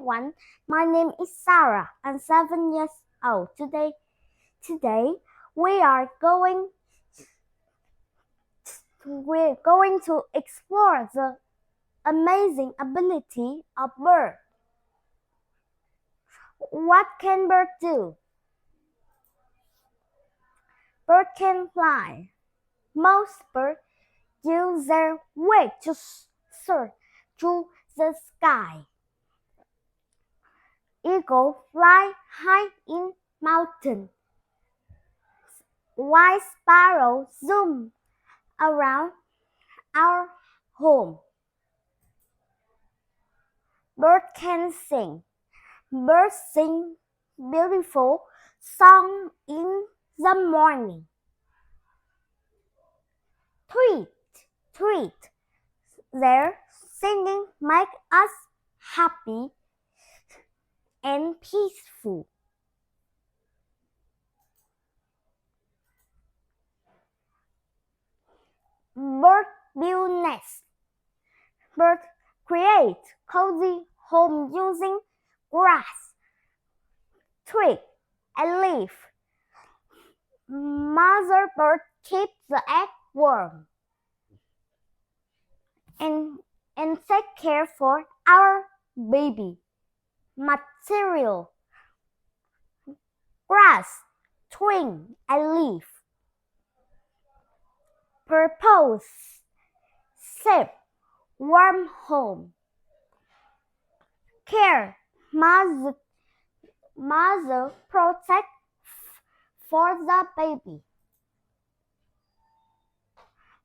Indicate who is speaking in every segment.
Speaker 1: everyone. My name is Sarah. I'm 7 years old. Today we are we're going to explore the amazing ability of birds. What can birds do? Birds can fly. Most birds use their wings to soar through the sky. Eagles fly high in mountains, while sparrows zoom around our home. Birds can sing. Birds sing beautiful song in the morning. Tweet, tweet. Their singing makes us happy and peaceful. Birds build nests. Birds create cozy homes using grass, twig, and leaf. Mother bird keeps the egg warm and take care for our baby. Material: grass, twig, and leaf. Purpose: safe, warm home. Care: mother protect for the baby.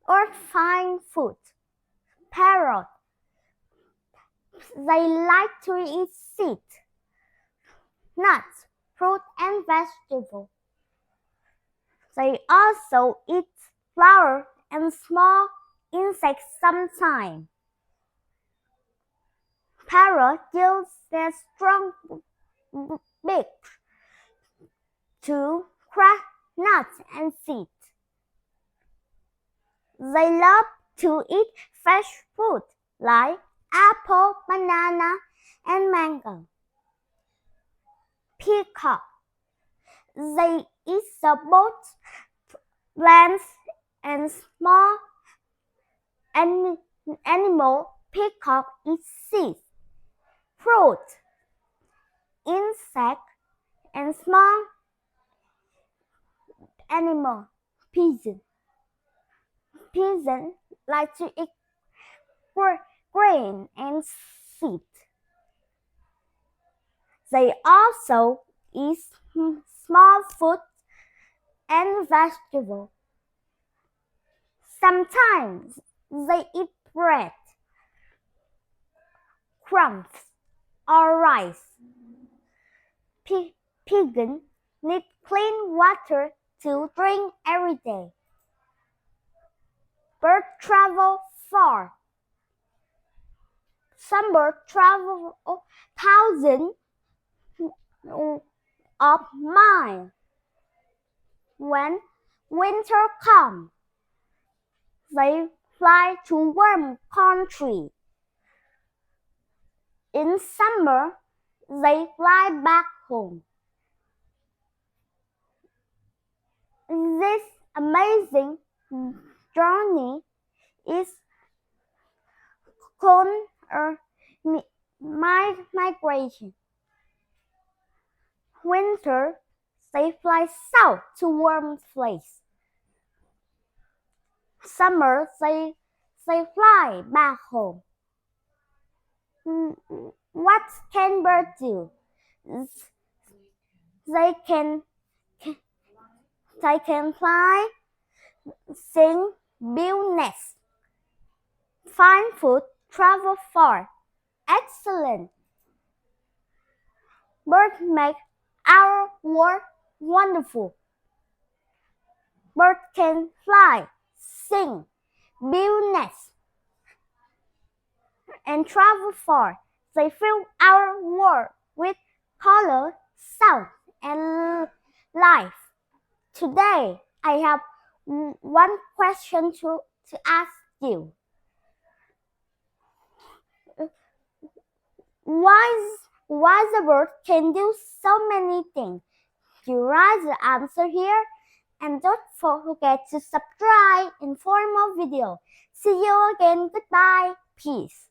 Speaker 1: Or find food. Parrot: they like to eat seeds, nuts, fruit, and vegetables. They also eat flowers and small insects sometimes. Parrot use their strong beaks to crack nuts and seeds. They love to eat fresh fruit like apple, banana, and mango. Peacock: they eat both plants and small animal. Peacock eats seeds, fruit, insects, and small animal. Pigeon like to eat grain and seeds. They also eat small fruit and vegetables. Sometimes they eat bread, crumbs, or rice. Pigeons need clean water to drink every day. Birds travel far. Some birds travel thousands of miles. When winter comes, they fly to warm country. In summer, they fly back home. This amazing journey is called migration. Winter, they fly south to warm places. Summer, they fly back home. What can birds do? They can fly, sing, build nests, find food, travel far. Excellent! Birds make our world wonderful. Birds can fly, sing, build nests, and travel far. They fill our world with color, sound, and life. Today, I have one question to ask you. Why why the bird can do so many things? You write the answer here and don't forget to subscribe and for more videos. See you again. Goodbye. Peace.